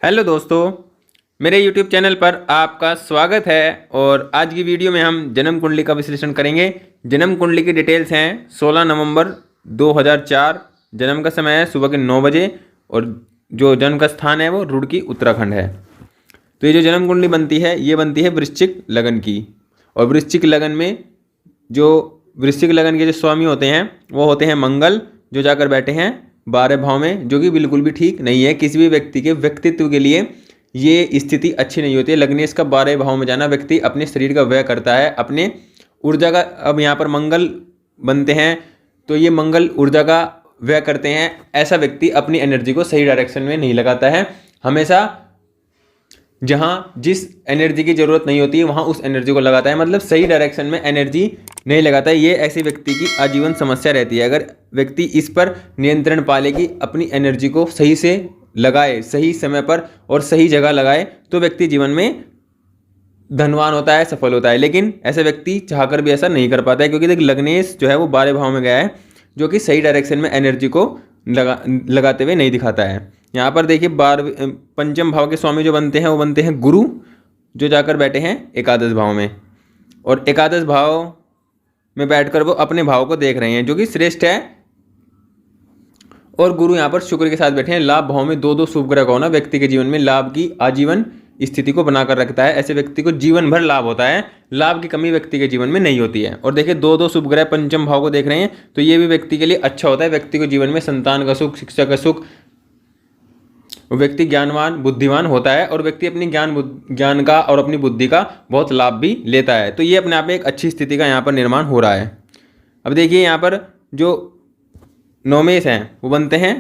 Hello दोस्तों, मेरे YouTube channel पर आपका स्वागत है। और आज की वीडियो में हम जन्म कुंडली का विश्लेषण करेंगे। जन्म कुंडली की डिटेल्स हैं 16 नवंबर 2004। जन्म का समय है सुबह के 9 बजे और जो जन्म का स्थान है वो रुड़की उत्तराखंड है। तो ये जो जन्म कुंडली बनती है ये बनती है वृश्चिक लगन की। और वृश्चिक लगन में जो वृश्चिक लगन के जो स्वामी होते हैं वो होते हैं मंगल, जो जाकर बैठे हैं 12 भाव में, जो कि बिल्कुल भी ठीक नहीं है। किसी भी व्यक्ति के व्यक्तित्व के लिए ये स्थिति अच्छी नहीं होती है। लग्नेश का 12 भाव में जाना, व्यक्ति अपने शरीर का व्यय करता है, अपने ऊर्जा का। अब यहाँ पर मंगल बनते हैं तो ये मंगल ऊर्जा का व्यय करते हैं। ऐसा व्यक्ति अपनी एनर्जी को सही डायरेक्शन में नहीं लगाता है। हमेशा जहाँ जिस एनर्जी की जरूरत नहीं होती है वहाँ उस एनर्जी को लगाता है, मतलब सही डायरेक्शन में एनर्जी नहीं लगाता है। ये ऐसे व्यक्ति की आजीवन समस्या रहती है। अगर व्यक्ति इस पर नियंत्रण पा ले कि अपनी एनर्जी को सही से लगाए, सही समय पर और सही जगह लगाए, तो व्यक्ति जीवन में धनवान होता है, सफल होता है। लेकिन ऐसा व्यक्ति चाहकर भी ऐसा नहीं कर पाता है, क्योंकि देख लग्नेश जो है वो 12 भाव में गया है, जो कि सही डायरेक्शन में एनर्जी को लगाते हुए नहीं दिखाता है। यहाँ पर देखिए 5वें भाव के स्वामी जो बनते हैं वो बनते हैं गुरु, जो जाकर बैठे हैं एकादश भाव में। और एकादश भाव में बैठकर वो अपने भाव को देख रहे हैं, जो कि श्रेष्ठ है। और गुरु यहाँ पर शुक्र के साथ बैठे हैं। लाभ भाव में 2 शुभ ग्रह का होना व्यक्ति के जीवन में लाभ की आजीवन स्थिति को बनाकर रखता है। ऐसे व्यक्ति को जीवन भर लाभ होता है, लाभ की कमी व्यक्ति के जीवन में नहीं होती है। और देखिए 2 शुभ ग्रह 5वें भाव को देख रहे हैं, तो ये भी व्यक्ति के लिए अच्छा होता है। व्यक्ति को जीवन में संतान का सुख, शिक्षा का सुख, व्यक्ति ज्ञानवान बुद्धिमान होता है और व्यक्ति अपनी ज्ञान का और अपनी बुद्धि का बहुत लाभ भी लेता है। तो ये अपने आप में एक अच्छी स्थिति का यहाँ पर निर्माण हो रहा है। अब देखिए यहाँ पर जो नवमेश हैं वो बनते हैं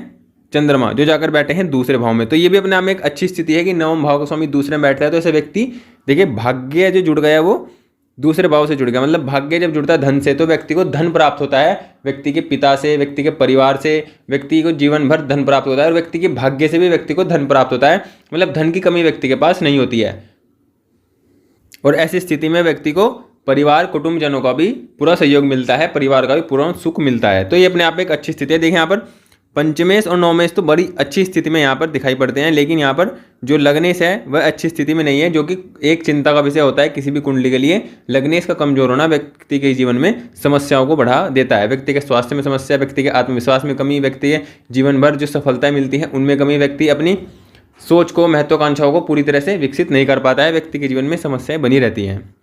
चंद्रमा, जो जाकर बैठे हैं दूसरे भाव में। तो ये भी अपने आप में एक अच्छी स्थिति है कि नवम भाव का स्वामी दूसरे में बैठ रहा है। तो ऐसे व्यक्ति देखिए भाग्य जो जुड़ गया वो दूसरे भाव से जुड़ गया, मतलब भाग्य जब जुड़ता है धन से तो व्यक्ति को धन प्राप्त होता है। व्यक्ति के पिता से, व्यक्ति के परिवार से व्यक्ति को जीवन भर धन प्राप्त होता है। और व्यक्ति के भाग्य से भी व्यक्ति को धन प्राप्त होता है, मतलब धन की कमी व्यक्ति के पास नहीं होती है। और ऐसी स्थिति में व्यक्ति को परिवार कुटुंबजनों का भी पूरा सहयोग मिलता है, परिवार का भी पूरा सुख मिलता है। तो ये अपने आप में एक अच्छी स्थिति है। देखिए यहाँ पर पंचमेश और नवमेश तो बड़ी अच्छी स्थिति में यहाँ पर दिखाई पड़ते हैं, लेकिन यहाँ पर जो लग्नेश है वह अच्छी स्थिति में नहीं है, जो कि एक चिंता का विषय होता है किसी भी कुंडली के लिए। लग्नेश का कमजोर होना व्यक्ति के जीवन में समस्याओं को बढ़ा देता है। व्यक्ति के स्वास्थ्य में समस्या, व्यक्ति के आत्मविश्वास में कमी, व्यक्ति के जीवन भर जो सफलताएं मिलती हैं उनमें कमी, व्यक्ति अपनी सोच को, महत्वाकांक्षाओं को पूरी तरह से विकसित नहीं कर पाता है। व्यक्ति के जीवन में समस्याएं बनी रहती हैं।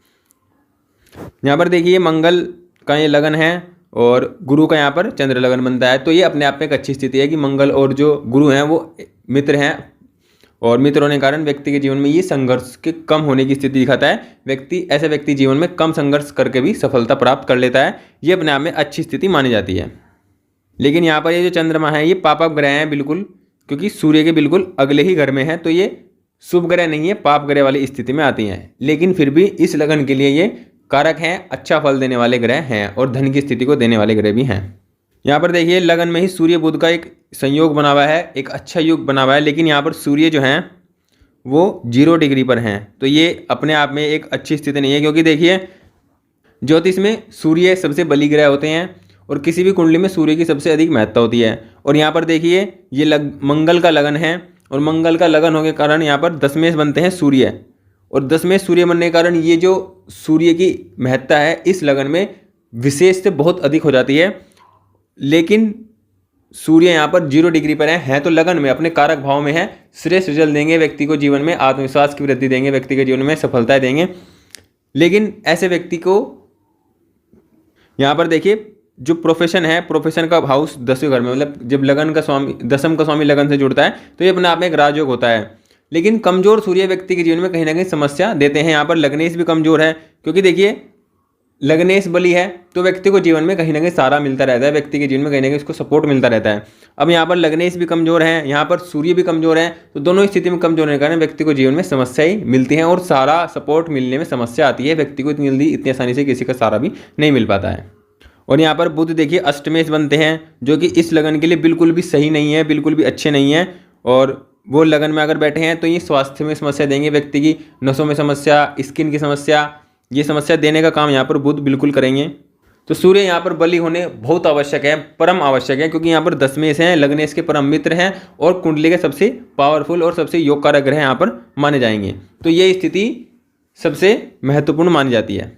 यहाँ पर देखिए मंगल का ये लगन है और गुरु का यहाँ पर चंद्र लगन बनता है। तो ये अपने आप में एक अच्छी स्थिति है कि मंगल और जो गुरु हैं वो मित्र हैं, और मित्र होने के कारण व्यक्ति के जीवन में ये संघर्ष के कम होने की स्थिति दिखाता है। ऐसे व्यक्ति जीवन में कम संघर्ष करके भी सफलता प्राप्त कर लेता है। ये अपने आप में अच्छी स्थिति मानी जाती है। लेकिन यहाँ पर ये जो चंद्रमा है ये पाप ग्रह हैं बिल्कुल, क्योंकि सूर्य के बिल्कुल अगले ही घर में है। तो ये शुभ ग्रह नहीं है, पाप ग्रह वाली स्थिति में आती हैं। लेकिन फिर भी इस लगन के लिए ये कारक हैं, अच्छा फल देने वाले ग्रह हैं और धन की स्थिति को देने वाले ग्रह भी हैं। यहाँ पर देखिए लगन में ही सूर्य बुध का एक संयोग बना हुआ है, एक अच्छा युग बना हुआ है। लेकिन यहाँ पर सूर्य जो हैं वो 0 डिग्री पर हैं। तो ये अपने आप में एक अच्छी स्थिति नहीं है, क्योंकि देखिए ज्योतिष में सूर्य सबसे बली ग्रह होते हैं और किसी भी कुंडली में सूर्य की सबसे अधिक महत्ता होती है। और यहाँ पर देखिए ये मंगल का लगन है, और मंगल का लगन होने के कारण यहाँ पर दशमेश बनते हैं सूर्य, और दशमेश सूर्य बनने के कारण ये जो सूर्य की महत्ता है इस लगन में विशेष से बहुत अधिक हो जाती है। लेकिन सूर्य यहाँ पर 0 डिग्री पर है तो लगन में अपने कारक भाव में है, श्रेष्ठ रिजल्ट देंगे, व्यक्ति को जीवन में आत्मविश्वास की वृद्धि देंगे, व्यक्ति के जीवन में सफलताएं देंगे। लेकिन ऐसे व्यक्ति को यहाँ पर देखिए जो प्रोफेशन है, प्रोफेशन का हाउस 10वें घर में, मतलब जब लगन का स्वामी, दशम का स्वामी लगन से जुड़ता है तो ये अपने आप में एक राजयोग होता है। लेकिन कमजोर सूर्य व्यक्ति के जीवन में कहीं ना कहीं समस्या देते हैं। यहाँ पर लग्नेश भी कमजोर है, क्योंकि देखिए लग्नेश बली है तो व्यक्ति को जीवन में कहीं ना कहीं सहारा मिलता रहता है, व्यक्ति के जीवन में कहीं ना कहीं उसको सपोर्ट मिलता रहता है। अब यहाँ पर लग्नेश भी कमजोर है, यहाँ पर सूर्य भी कमजोर है, तो दोनों स्थिति में कमजोर होने के कारण व्यक्ति को जीवन में समस्याएं मिलती हैं और सहारा सपोर्ट मिलने में समस्या आती है। व्यक्ति को इतनी जल्दी इतनी आसानी से किसी का सहारा भी नहीं मिल पाता है। और यहाँ पर बुध देखिए अष्टमेश बनते हैं, जो कि इस लगन के लिए बिल्कुल भी सही नहीं है, बिल्कुल भी अच्छे नहीं है। और वो लगन में अगर बैठे हैं तो ये स्वास्थ्य में समस्या देंगे, व्यक्ति की नसों में समस्या, स्किन की समस्या, ये समस्या देने का काम यहाँ पर बुध बिल्कुल करेंगे। तो सूर्य यहाँ पर बली होने बहुत आवश्यक है, परम आवश्यक है, क्योंकि यहाँ पर दशमेश हैं, लग्नेश के परम मित्र हैं और कुंडली के सबसे पावरफुल और सबसे योग कारक ग्रह यहाँ पर माने जाएंगे। तो ये स्थिति सबसे महत्वपूर्ण मानी जाती है।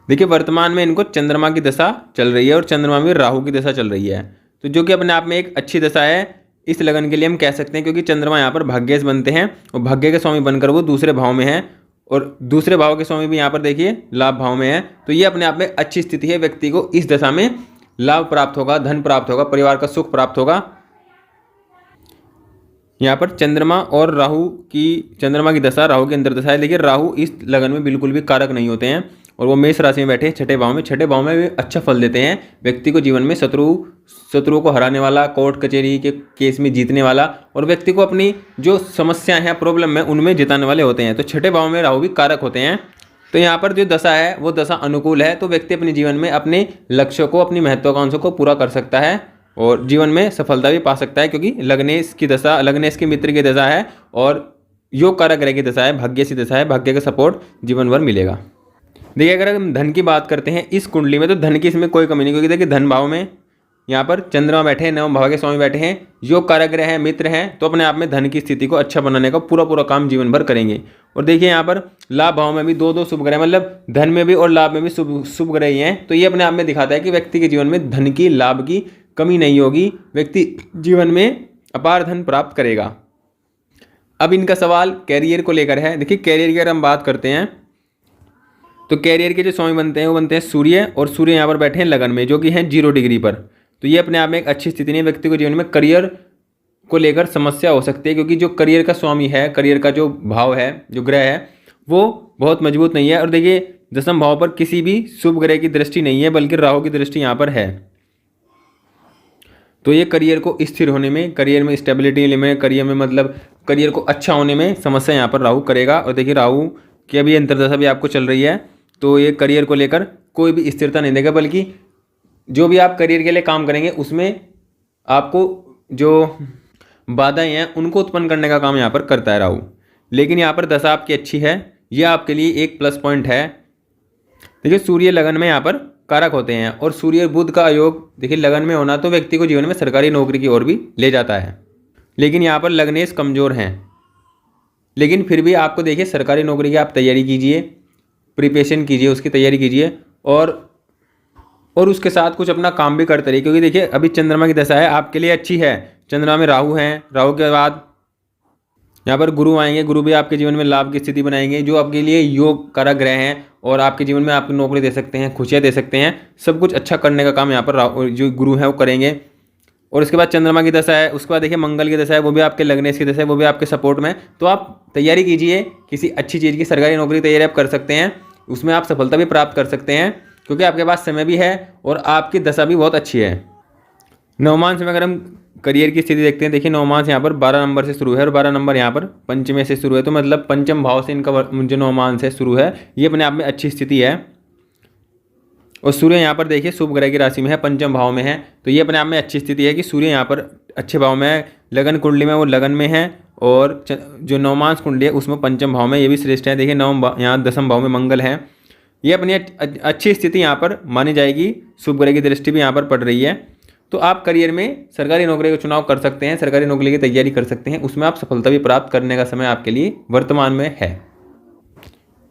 देखिए वर्तमान में इनको चंद्रमा की दशा चल रही है और चंद्रमा में राहु की दशा चल रही है, तो जो कि अपने आप में एक अच्छी दशा है इस लगन के लिए हम कह सकते हैं, क्योंकि चंद्रमा यहाँ पर भाग्येश बनते हैं और भाग्य के स्वामी बनकर वो दूसरे भाव में हैं और दूसरे भाव के स्वामी भी यहाँ पर देखिए लाभ भाव में है। तो ये अपने आप में अच्छी स्थिति है, व्यक्ति को इस दशा में लाभ प्राप्त होगा, धन प्राप्त होगा, परिवार का सुख प्राप्त होगा। यहाँ पर चंद्रमा और राहु की, चंद्रमा की दशा राहु की अंतर्दशा है, लेकिन राहु इस लगन में बिल्कुल भी कारक नहीं होते हैं और वो मेष राशि में बैठे छठे भाव में, छठे भाव में भी अच्छा फल देते हैं। व्यक्ति को जीवन में शत्रुओं को हराने वाला, कोर्ट कचहरी के केस में जीतने वाला और व्यक्ति को अपनी जो समस्याएं हैं, प्रॉब्लम है, उनमें जिताने वाले होते हैं। तो छठे भाव में राहु भी कारक होते हैं। तो यहाँ पर जो दशा है वो दशा अनुकूल है, तो व्यक्ति अपने जीवन में अपने लक्ष्यों को, अपनी महत्वाकांक्षों को पूरा कर सकता है और जीवन में सफलता भी पा सकता है, क्योंकि लग्नेश की दशा, लग्नेश के मित्र की दशा है और योग कारक ग्रह की दशा है, भाग्य सी दशा है, भाग्य का सपोर्ट जीवन भर मिलेगा। देखिए अगर हम धन की बात करते हैं इस कुंडली में, तो धन की इसमें कोई कमी नहीं, क्योंकि देखिए धन भाव में यहाँ पर चंद्रमा बैठे हैं, नवम भाव के स्वामी बैठे हैं, योग कारक ग्रह हैं, मित्र हैं, तो अपने आप में धन की स्थिति को अच्छा बनाने का पूरा काम जीवन भर करेंगे। और देखिए यहाँ पर लाभ भाव में भी दो शुभ ग्रह, मतलब धन में भी और लाभ में भी शुभ ग्रह ही हैं। तो ये अपने आप में दिखाता है कि व्यक्ति के जीवन में धन की, लाभ की कमी नहीं होगी, व्यक्ति जीवन में अपार धन प्राप्त करेगा। अब इनका सवाल कैरियर को लेकर है। देखिए कैरियर की अगर हम बात करते हैं तो कैरियर के जो स्वामी बनते हैं वो बनते हैं सूर्य, और सूर्य यहाँ पर बैठे हैं लगन में, जो कि हैं 0 डिग्री पर। तो ये अपने आप में एक अच्छी स्थिति नहीं है। व्यक्ति को जीवन में करियर को लेकर समस्या हो सकती है, क्योंकि जो करियर का स्वामी है, करियर का जो भाव है, जो ग्रह है, वो बहुत मजबूत नहीं है। और देखिए दशम भाव पर किसी भी शुभ ग्रह की दृष्टि नहीं है, बल्कि राहु की दृष्टि यहाँ पर है। तो ये करियर को स्थिर होने में, करियर में स्टेबिलिटी में, करियर में मतलब करियर को अच्छा होने में समस्या यहाँ पर राहु करेगा। और देखिए राहु की अभी अंतर्दशा भी आपको चल रही है, तो ये करियर को लेकर कोई भी स्थिरता नहीं देगा, बल्कि जो भी आप करियर के लिए काम करेंगे उसमें आपको जो बाधाएं हैं उनको उत्पन्न करने का काम यहाँ पर करता है राहु। लेकिन यहाँ पर दशा आपकी अच्छी है, यह आपके लिए एक प्लस पॉइंट है। देखिए सूर्य लगन में यहाँ पर कारक होते हैं और सूर्य बुध का योग देखिए लगन में होना तो व्यक्ति को जीवन में सरकारी नौकरी की ओर भी ले जाता है। लेकिन यहाँ पर लग्नेश कमजोर हैं, लेकिन फिर भी आपको देखिए सरकारी नौकरी की आप तैयारी कीजिए, प्रिपरेशन कीजिए, उसकी तैयारी कीजिए और उसके साथ कुछ अपना काम भी करते रहिए, क्योंकि देखिए अभी चंद्रमा की दशा है, आपके लिए अच्छी है। चंद्रमा में राहु हैं, राहु के बाद यहाँ पर गुरु आएंगे, गुरु भी आपके जीवन में लाभ की स्थिति बनाएंगे, जो आपके लिए योग कारक ग्रह हैं और आपके जीवन में आपको नौकरी दे सकते हैं, खुशियाँ दे सकते हैं, सब कुछ अच्छा करने का काम यहाँ पर जो गुरु हैं वो करेंगे। और उसके बाद चंद्रमा की दशा है, उसके बाद देखिए मंगल की दशा है, वो भी आपके लग्नेश की दशा है, वो भी आपके सपोर्ट में। तो आप तैयारी कीजिए किसी अच्छी चीज़ की, सरकारी नौकरी तैयारी आप कर सकते हैं, उसमें आप सफलता भी प्राप्त कर सकते हैं, क्योंकि आपके पास समय भी है और आपकी दशा भी बहुत अच्छी है। नवमांश में अगर हम करियर की स्थिति देखते हैं, देखिए नवमांश यहाँ पर 12 नंबर से शुरू है और 12 नंबर यहाँ पर पंचमे से शुरू है, तो मतलब पंचम भाव से इनका जो नवमांश है शुरू है, ये अपने आप में अच्छी स्थिति है। और सूर्य यहाँ पर देखिए शुभ ग्रह की राशि में है, पंचम भाव में है, तो ये अपने आप में अच्छी स्थिति है कि सूर्य यहाँ पर अच्छे भाव में है। लगन कुंडली में वो लगन में है और जो नवमांश कुंडली है उसमें पंचम भाव में, ये भी श्रेष्ठ है। देखिए यहाँ दशम भाव में मंगल है, ये अपनी अच्छी स्थिति यहाँ पर मानी जाएगी, शुभ ग्रह की दृष्टि भी यहाँ पर पड़ रही है। तो आप करियर में सरकारी नौकरी का चुनाव कर सकते हैं, सरकारी नौकरी की तैयारी कर सकते हैं, उसमें आप सफलता भी प्राप्त करने का समय आपके लिए वर्तमान में है।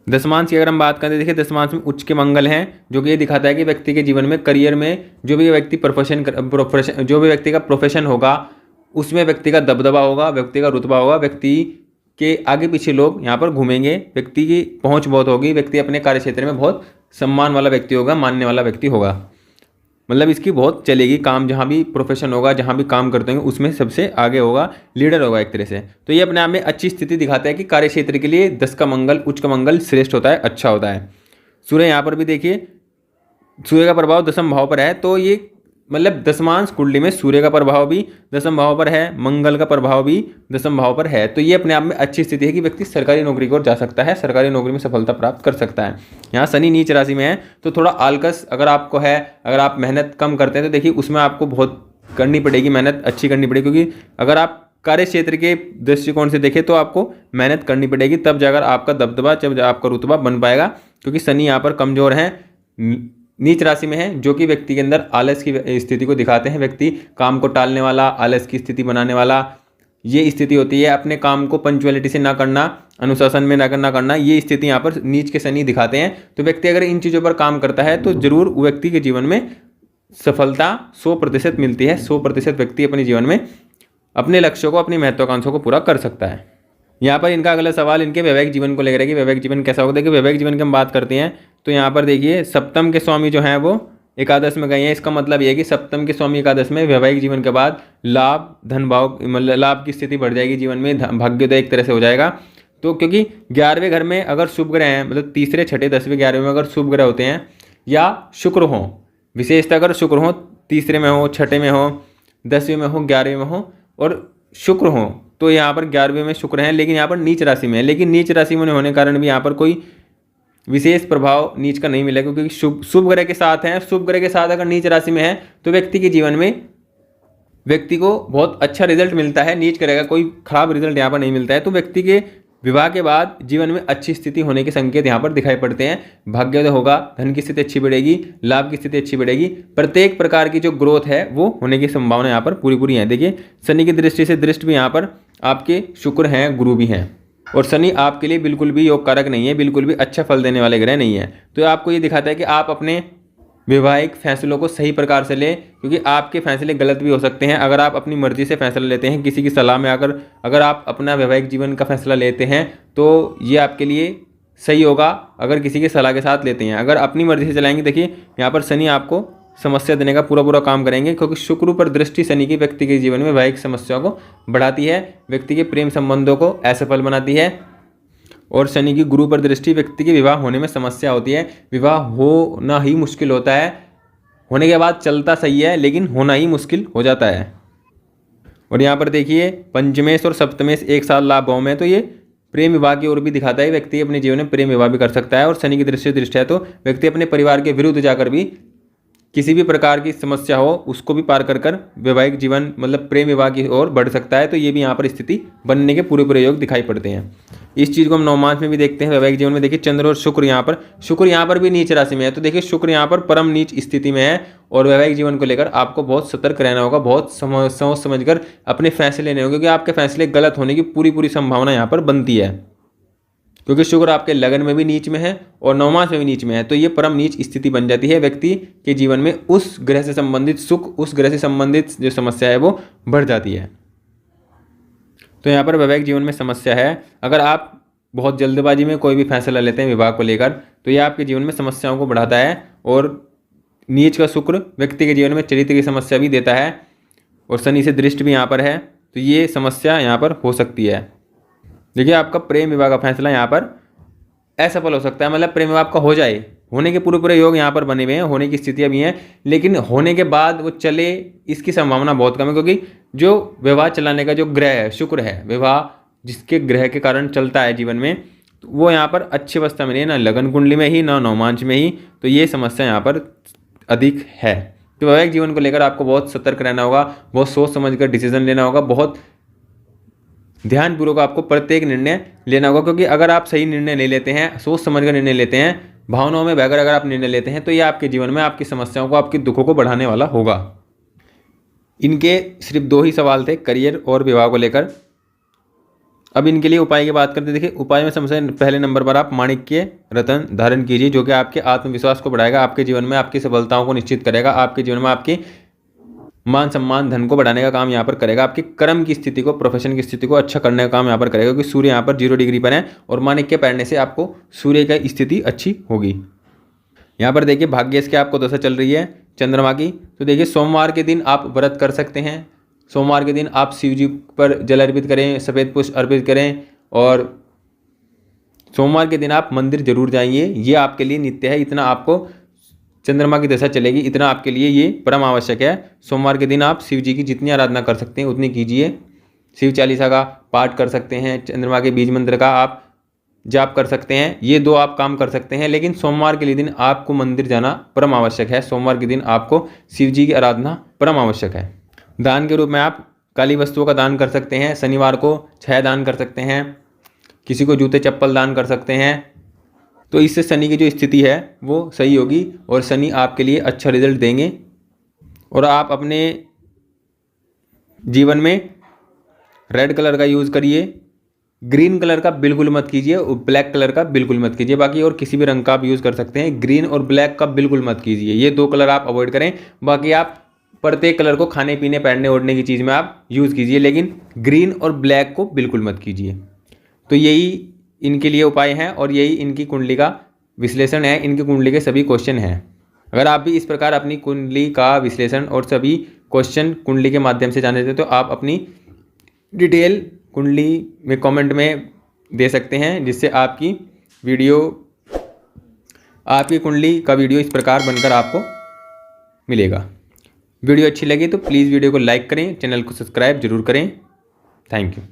दशमांश की अगर हम बात करें, देखिए दशमांश में उच्च के मंगल हैं, जो कि ये दिखाता है कि व्यक्ति के जीवन में करियर में जो भी व्यक्ति जो भी व्यक्ति का प्रोफेशन होगा उसमें व्यक्ति का दबदबा होगा, व्यक्ति का रुतबा होगा, व्यक्ति के आगे पीछे लोग यहाँ पर घूमेंगे, व्यक्ति की पहुँच बहुत होगी, व्यक्ति अपने कार्य क्षेत्र में बहुत सम्मान वाला व्यक्ति होगा, मानने वाला व्यक्ति होगा, मतलब इसकी बहुत चलेगी काम, जहाँ भी प्रोफेशन होगा, जहाँ भी काम करते होंगे उसमें सबसे आगे होगा, लीडर होगा एक तरह से। तो ये अपने आप में अच्छी स्थिति दिखाता है कि कार्य क्षेत्र के लिए 10 का मंगल, उच्च का मंगल श्रेष्ठ होता है, अच्छा होता है। सूर्य यहाँ पर भी देखिए सूर्य का प्रभाव दशम भाव पर है, तो ये मतलब दशमांश कुंडली में सूर्य का प्रभाव भी दशम भाव पर है, मंगल का प्रभाव भी दशम भाव पर है। तो ये अपने आप में अच्छी स्थिति है कि व्यक्ति सरकारी नौकरी की ओर जा सकता है, सरकारी नौकरी में सफलता प्राप्त कर सकता है। यहाँ शनि नीच राशि में है, तो थोड़ा आलकस अगर आपको है, अगर आप मेहनत कम करते हैं तो देखिए उसमें आपको बहुत करनी पड़ेगी, मेहनत अच्छी करनी पड़ेगी, क्योंकि अगर आप कार्य क्षेत्र के दृष्टिकोण से देखें तो आपको मेहनत करनी पड़ेगी, तब जाकर आपका दबदबा, जब आपका रुतबा बन पाएगा, क्योंकि शनि यहाँ पर कमजोर है, नीच राशि में है, जो कि व्यक्ति के अंदर आलस की स्थिति को दिखाते हैं। व्यक्ति काम को टालने वाला, आलस की स्थिति बनाने वाला, ये स्थिति होती है। अपने काम को पंचुअलिटी से ना करना, अनुशासन में ना करना, ये स्थिति यहाँ पर नीच के शनि दिखाते हैं। तो व्यक्ति अगर इन चीज़ों पर काम करता है तो जरूर व्यक्ति के जीवन में सफलता 100% मिलती है। 100% व्यक्ति अपने जीवन में अपने लक्ष्यों को, अपनी महत्वाकांक्षाओं को पूरा कर सकता है। यहाँ पर इनका अगला सवाल इनके वैवाहिक जीवन को लेकर है कि वैवाहिक जीवन कैसा होगा। देखिए वैवाहिक जीवन की हम बात करते हैं तो यहाँ पर देखिए सप्तम के स्वामी जो हैं वो एकादश में गए हैं। इसका मतलब ये है कि सप्तम के स्वामी एकादश में वैवाहिक जीवन के बाद लाभ, धन भाव, मतलब लाभ की स्थिति बढ़ जाएगी जीवन में, भाग्योदय एक तरह से हो जाएगा। तो क्योंकि 11वें घर में अगर शुभ ग्रह हैं, मतलब तीसरे, छठे, 10वें, 11वें में अगर शुभ ग्रह होते हैं या शुक्र हो, विशेषतः अगर शुक्र हो, तीसरे में हो, छठे में हो, 10वें में हो, 11वें में हो और शुक्र हो, तो यहाँ पर 11वें में शुक्र हैं लेकिन यहाँ पर नीच राशि में है। लेकिन नीच राशि में होने के कारण भी यहाँ पर कोई विशेष प्रभाव नीच का नहीं मिलेगा, क्योंकि शुभ ग्रह के साथ हैं। शुभ ग्रह के साथ अगर नीच राशि में है तो व्यक्ति के जीवन में व्यक्ति को बहुत अच्छा रिजल्ट मिलता है। नीच ग्रह का कोई खराब रिजल्ट यहाँ पर नहीं मिलता है। तो व्यक्ति के विवाह के बाद जीवन में अच्छी स्थिति होने के संकेत यहाँ पर दिखाई पड़ते हैं। भाग्योदय होगा, धन की स्थिति अच्छी बढ़ेगी, लाभ की स्थिति अच्छी बढ़ेगी, प्रत्येक प्रकार की जो ग्रोथ है वो होने की संभावना यहाँ पर पूरी है। देखिए शनि की दृष्टि से दृष्टि भी यहाँ पर आपके शुक्र हैं, गुरु भी हैं, और शनि आपके लिए बिल्कुल भी योग कारक नहीं है, बिल्कुल भी अच्छा फल देने वाले ग्रह नहीं है। तो आपको ये दिखाता है कि आप अपने वैवाहिक फैसलों को सही प्रकार से लें, क्योंकि आपके फैसले गलत भी हो सकते हैं। अगर आप अपनी मर्जी से फैसला लेते हैं, किसी की सलाह में अगर आप अपना वैवाहिक जीवन का फैसला लेते हैं तो ये आपके लिए सही होगा अगर किसी की सलाह के साथ लेते हैं। अगर अपनी मर्जी से चलाएंगे, देखिए यहाँ पर शनि आपको समस्या देने का पूरा काम करेंगे, क्योंकि शुक्र पर दृष्टि शनि की व्यक्ति के जीवन में वैवाहिक समस्याओं को बढ़ाती है, व्यक्ति के प्रेम संबंधों को असफल बनाती है। और शनि की गुरु पर दृष्टि व्यक्ति के विवाह होने में समस्या होती है। विवाह होना ही मुश्किल होता है, होने के बाद चलता सही है लेकिन होना ही मुश्किल हो जाता है। और यहाँ पर देखिए पंचमेश और सप्तमेश एक साथ लाभ भाव में, तो ये प्रेम विवाह की ओर भी दिखाता है। व्यक्ति अपने जीवन में प्रेम विवाह भी कर सकता है। और शनि की दृष्टि है तो व्यक्ति अपने परिवार के विरुद्ध जाकर भी किसी भी प्रकार की समस्या हो उसको भी पार कर वैवाहिक जीवन, मतलब प्रेम विवाह की ओर बढ़ सकता है। तो ये भी यहाँ पर स्थिति बनने के पूरे योग दिखाई पड़ते हैं। इस चीज़ को हम नवमांश में भी देखते हैं वैवाहिक जीवन में। देखिए चंद्र और शुक्र यहाँ पर भी नीच राशि में है। तो देखिए शुक्र यहाँ पर परम नीच स्थिति में है और वैवाहिक जीवन को लेकर आपको बहुत सतर्क रहना होगा, बहुत सोच समझकर अपने फैसले लेने होंगे, क्योंकि आपके फैसले गलत होने की पूरी संभावना यहाँ पर बनती है, क्योंकि शुक्र आपके लगन में भी नीच में है और नवमांश में भी नीच में है। तो ये परम नीच स्थिति बन जाती है। व्यक्ति के जीवन में उस ग्रह से संबंधित सुख, उस ग्रह से संबंधित जो समस्या है वो बढ़ जाती है। तो यहाँ पर वैवाहिक जीवन में समस्या है। अगर आप बहुत जल्दबाजी में कोई भी फैसला लेते हैं विवाह को लेकर तो ये आपके जीवन में समस्याओं को बढ़ाता है। और नीच का शुक्र व्यक्ति के जीवन में चरित्र की समस्या भी देता है और शनि से दृष्टि भी यहाँ पर है, तो ये समस्या यहाँ पर हो सकती है। देखिए आपका प्रेम विवाह का फैसला यहाँ पर असफल हो सकता है, मतलब प्रेम विवाह आपका हो जाए, होने के पूरे योग यहाँ पर बने हुए हैं, होने की स्थितियाँ भी हैं, लेकिन होने के बाद वो चले इसकी संभावना बहुत कम है। क्योंकि जो विवाह चलाने का जो ग्रह है शुक्र है, विवाह जिसके ग्रह के कारण चलता है जीवन में, तो वो यहाँ पर अच्छी अवस्था में नहीं है, ना लगन कुंडली में ही ना नवमांश में ही। तो ये समस्या यहाँ पर अधिक है। तो वैवाहिक जीवन को लेकर आपको बहुत सतर्क रहना होगा, बहुत सोच समझ कर डिसीजन लेना होगा, बहुत ध्यानपूर्वक आपको प्रत्येक निर्णय लेना होगा। क्योंकि अगर आप सही निर्णय नहीं लेते हैं, सोच समझ कर निर्णय लेते हैं, भावनाओं में बहकर अगर आप निर्णय लेते हैं तो ये आपके जीवन में आपकी समस्याओं को, आपके दुखों को बढ़ाने वाला होगा। इनके सिर्फ 2 ही सवाल थे, करियर और विवाह को लेकर। अब इनके लिए उपाय की बात करते हैं। देखिए उपाय में सबसे पहले नंबर पर आप माणिक्य रत्न धारण कीजिए, जो कि आपके आत्मविश्वास को बढ़ाएगा, आपके जीवन में आपकी सफलताओं को निश्चित करेगा, आपके जीवन में आपके मान सम्मान धन को बढ़ाने का काम यहाँ पर करेगा, आपकी कर्म की स्थिति को, प्रोफेशन की स्थिति को अच्छा करने का काम यहाँ पर करेगा। क्योंकि सूर्य यहाँ पर 0 डिग्री पर है और माणिक्य पहनने से आपको सूर्य की स्थिति अच्छी होगी। यहाँ पर देखिए भाग्येश की आपको दशा चल रही है चंद्रमा की। तो देखिए सोमवार के दिन आप व्रत कर सकते हैं। सोमवार के दिन आप शिव जी पर जल अर्पित करें, सफ़ेद पुष्प अर्पित करें और सोमवार के दिन आप मंदिर जरूर जाइए। ये आपके लिए नित्य है, इतना आपको चंद्रमा की दशा चलेगी, इतना आपके लिए ये परम आवश्यक है। सोमवार के दिन आप शिव जी की जितनी आराधना कर सकते हैं उतनी कीजिए। शिव चालीसा का पाठ कर सकते हैं, चंद्रमा के बीज मंत्र का आप जाप कर सकते हैं, ये 2 आप काम कर सकते हैं। लेकिन सोमवार के लिए दिन आपको मंदिर जाना परम आवश्यक है। सोमवार के दिन आपको शिव जी की आराधना परम आवश्यक है। दान के रूप में आप काली वस्तुओं का दान कर सकते हैं, शनिवार को छाया दान कर सकते हैं, किसी को जूते चप्पल दान कर सकते हैं, तो इससे शनि की जो स्थिति है वो सही होगी और शनि आपके लिए अच्छा रिजल्ट देंगे और आप अपने जीवन में रेड कलर का यूज़ करिए, ग्रीन कलर का बिल्कुल मत कीजिए और ब्लैक कलर का बिल्कुल मत कीजिए। बाकी और किसी भी रंग का आप यूज़ कर सकते हैं, ग्रीन और ब्लैक का बिल्कुल मत कीजिए। ये 2 कलर आप अवॉइड करें। बाकी आप प्रत्येक कलर को खाने पीने पहनने ओढ़ने की चीज़ में आप यूज़ कीजिए, लेकिन ग्रीन और ब्लैक को बिल्कुल मत कीजिए। तो यही इनके लिए उपाय हैं और यही इनकी कुंडली का विश्लेषण है, इनकी कुंडली के सभी क्वेश्चन हैं। अगर आप भी इस प्रकार अपनी कुंडली का विश्लेषण और सभी क्वेश्चन कुंडली के माध्यम से जानते थे तो आप अपनी डिटेल कुंडली में कमेंट में दे सकते हैं, जिससे आपकी कुंडली का वीडियो इस प्रकार बनकर आपको मिलेगा। वीडियो अच्छी लगी तो प्लीज़ वीडियो को लाइक करें, चैनल को सब्सक्राइब जरूर करें। Thank you.